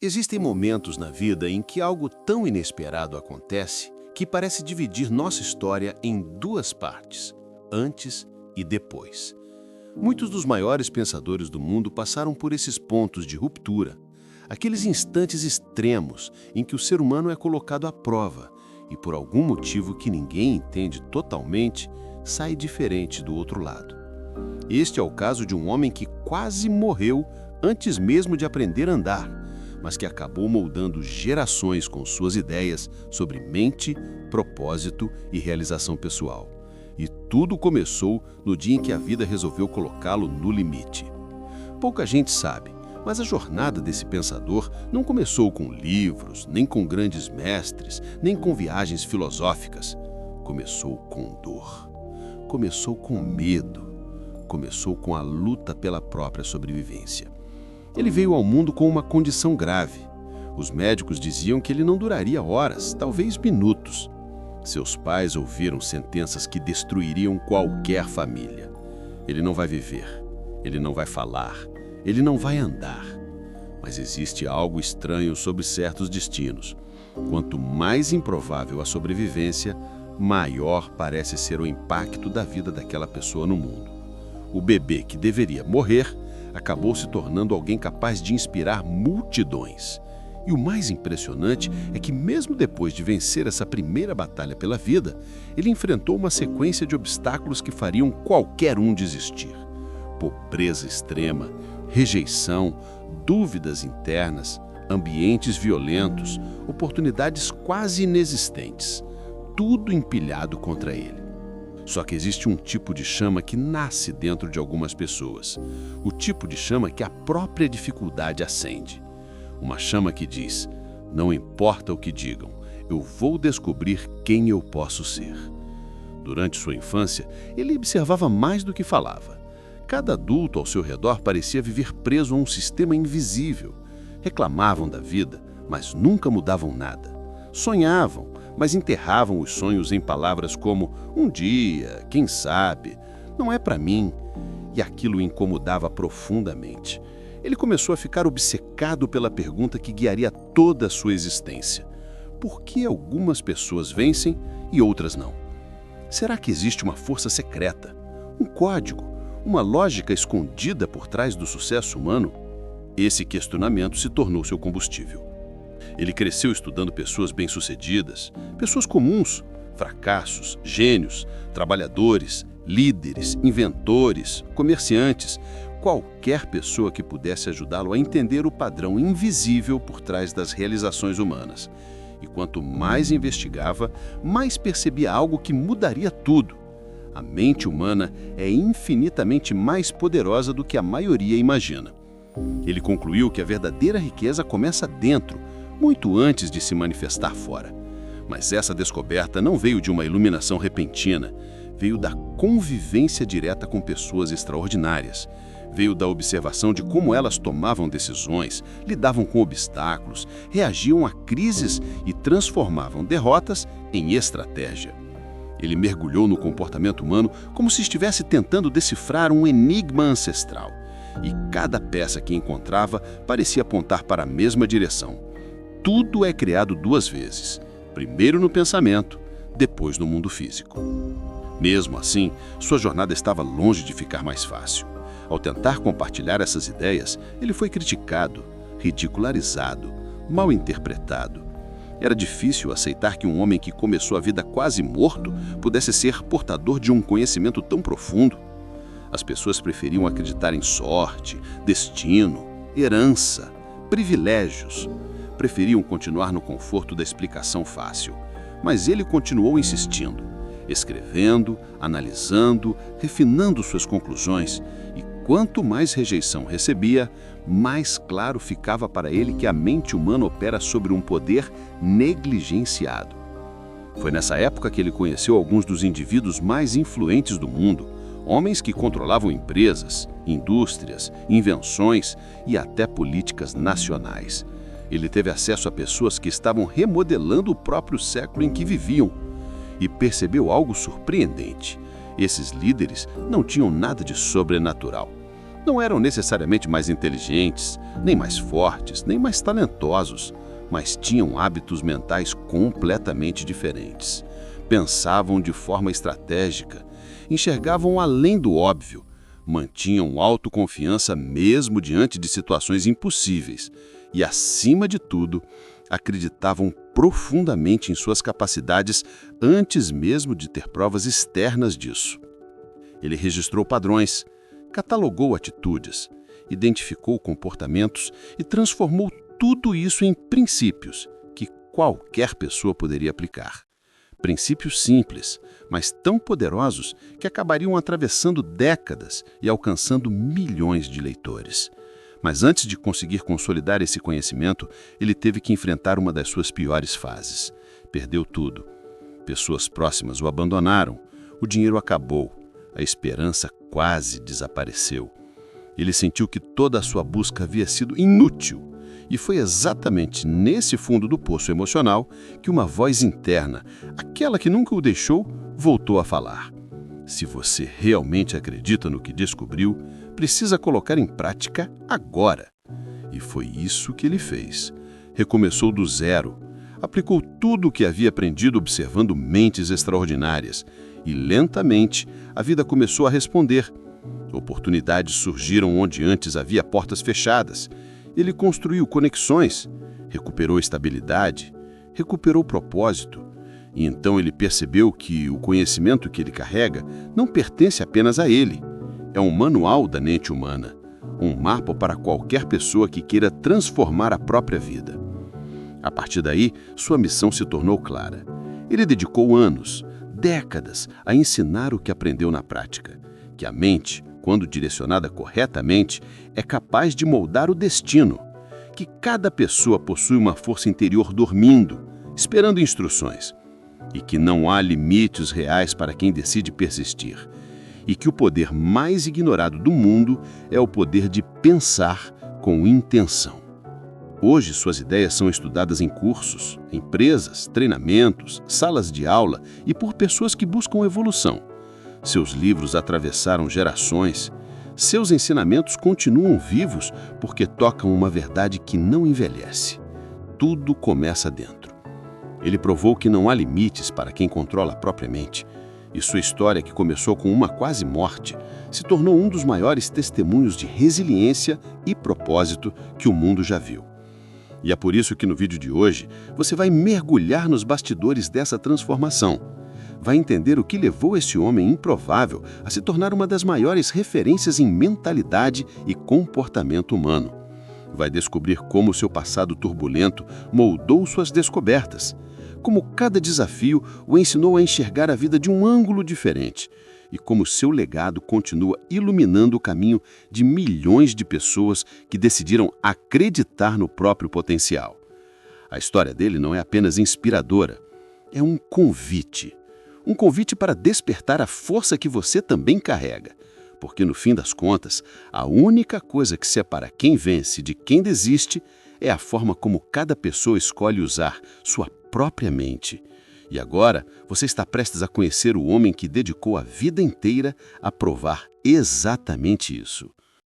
Existem momentos na vida em que algo tão inesperado acontece que parece dividir nossa história em duas partes, antes e depois. Muitos dos maiores pensadores do mundo passaram por esses pontos de ruptura, aqueles instantes extremos em que o ser humano é colocado à prova e, por algum motivo que ninguém entende totalmente, sai diferente do outro lado. Este é o caso de um homem que quase morreu antes mesmo de aprender a andar, mas que acabou moldando gerações com suas ideias sobre mente, propósito e realização pessoal. E tudo começou no dia em que a vida resolveu colocá-lo no limite. Pouca gente sabe, mas a jornada desse pensador não começou com livros, nem com grandes mestres, nem com viagens filosóficas. Começou com dor. Começou com medo. Começou com a luta pela própria sobrevivência. Ele veio ao mundo com uma condição grave. Os médicos diziam que ele não duraria horas, talvez minutos. Seus pais ouviram sentenças que destruiriam qualquer família. Ele não vai viver, ele não vai falar, ele não vai andar. Mas existe algo estranho sobre certos destinos. Quanto mais improvável a sobrevivência, maior parece ser o impacto da vida daquela pessoa no mundo. O bebê que deveria morrer acabou se tornando alguém capaz de inspirar multidões. E o mais impressionante é que, mesmo depois de vencer essa primeira batalha pela vida, ele enfrentou uma sequência de obstáculos que fariam qualquer um desistir. Pobreza extrema, rejeição, dúvidas internas, ambientes violentos, oportunidades quase inexistentes. Tudo empilhado contra ele. Só que existe um tipo de chama que nasce dentro de algumas pessoas. O tipo de chama que a própria dificuldade acende. Uma chama que diz: não importa o que digam, eu vou descobrir quem eu posso ser. Durante sua infância, ele observava mais do que falava. Cada adulto ao seu redor parecia viver preso a um sistema invisível. Reclamavam da vida, mas nunca mudavam nada. Sonhavam, mas enterravam os sonhos em palavras como um dia, quem sabe, não é para mim. E aquilo o incomodava profundamente. Ele começou a ficar obcecado pela pergunta que guiaria toda a sua existência. Por que algumas pessoas vencem e outras não? Será que existe uma força secreta, um código, uma lógica escondida por trás do sucesso humano? Esse questionamento se tornou seu combustível. Ele cresceu estudando pessoas bem-sucedidas, pessoas comuns, fracassos, gênios, trabalhadores, líderes, inventores, comerciantes, qualquer pessoa que pudesse ajudá-lo a entender o padrão invisível por trás das realizações humanas. E quanto mais investigava, mais percebia algo que mudaria tudo. A mente humana é infinitamente mais poderosa do que a maioria imagina. Ele concluiu que a verdadeira riqueza começa dentro, muito antes de se manifestar fora. Mas essa descoberta não veio de uma iluminação repentina, veio da convivência direta com pessoas extraordinárias, veio da observação de como elas tomavam decisões, lidavam com obstáculos, reagiam a crises e transformavam derrotas em estratégia. Ele mergulhou no comportamento humano como se estivesse tentando decifrar um enigma ancestral, e cada peça que encontrava parecia apontar para a mesma direção. Tudo é criado duas vezes, primeiro no pensamento, depois no mundo físico. Mesmo assim, sua jornada estava longe de ficar mais fácil. Ao tentar compartilhar essas ideias, ele foi criticado, ridicularizado, mal interpretado. Era difícil aceitar que um homem que começou a vida quase morto pudesse ser portador de um conhecimento tão profundo. As pessoas preferiam acreditar em sorte, destino, herança, privilégios. Preferiam continuar no conforto da explicação fácil. Mas ele continuou insistindo, escrevendo, analisando, refinando suas conclusões. E quanto mais rejeição recebia, mais claro ficava para ele que a mente humana opera sobre um poder negligenciado. Foi nessa época que ele conheceu alguns dos indivíduos mais influentes do mundo, homens que controlavam empresas, indústrias, invenções e até políticas nacionais. Ele teve acesso a pessoas que estavam remodelando o próprio século em que viviam e percebeu algo surpreendente. Esses líderes não tinham nada de sobrenatural. Não eram necessariamente mais inteligentes, nem mais fortes, nem mais talentosos, mas tinham hábitos mentais completamente diferentes. Pensavam de forma estratégica, enxergavam além do óbvio, mantinham autoconfiança mesmo diante de situações impossíveis e, acima de tudo, acreditavam profundamente em suas capacidades antes mesmo de ter provas externas disso. Ele registrou padrões, catalogou atitudes, identificou comportamentos e transformou tudo isso em princípios que qualquer pessoa poderia aplicar. Princípios simples, mas tão poderosos que acabariam atravessando décadas e alcançando milhões de leitores. Mas antes de conseguir consolidar esse conhecimento, ele teve que enfrentar uma das suas piores fases. Perdeu tudo. Pessoas próximas o abandonaram, o dinheiro acabou, a esperança quase desapareceu. Ele sentiu que toda a sua busca havia sido inútil. E foi exatamente nesse fundo do poço emocional que uma voz interna, aquela que nunca o deixou, voltou a falar. Se você realmente acredita no que descobriu, precisa colocar em prática agora. E foi isso que ele fez. Recomeçou do zero, aplicou tudo o que havia aprendido observando mentes extraordinárias. E lentamente a vida começou a responder. Oportunidades surgiram onde antes havia portas fechadas. Ele construiu conexões, recuperou estabilidade, recuperou propósito. E então ele percebeu que o conhecimento que ele carrega não pertence apenas a ele. É um manual da mente humana, um mapa para qualquer pessoa que queira transformar a própria vida. A partir daí, sua missão se tornou clara. Ele dedicou anos, décadas, a ensinar o que aprendeu na prática, que a mente, quando direcionada corretamente, é capaz de moldar o destino, que cada pessoa possui uma força interior dormindo, esperando instruções, e que não há limites reais para quem decide persistir, e que o poder mais ignorado do mundo é o poder de pensar com intenção. Hoje, suas ideias são estudadas em cursos, empresas, treinamentos, salas de aula e por pessoas que buscam evolução. Seus livros atravessaram gerações. Seus ensinamentos continuam vivos porque tocam uma verdade que não envelhece. Tudo começa dentro. Ele provou que não há limites para quem controla a própria mente. E sua história, que começou com uma quase morte, se tornou um dos maiores testemunhos de resiliência e propósito que o mundo já viu. E é por isso que no vídeo de hoje você vai mergulhar nos bastidores dessa transformação. Vai entender o que levou esse homem improvável a se tornar uma das maiores referências em mentalidade e comportamento humano. Vai descobrir como seu passado turbulento moldou suas descobertas, como cada desafio o ensinou a enxergar a vida de um ângulo diferente e como seu legado continua iluminando o caminho de milhões de pessoas que decidiram acreditar no próprio potencial. A história dele não é apenas inspiradora, é um convite. Um convite para despertar a força que você também carrega. Porque, no fim das contas, a única coisa que separa quem vence de quem desiste é a forma como cada pessoa escolhe usar sua própria mente. E agora, você está prestes a conhecer o homem que dedicou a vida inteira a provar exatamente isso.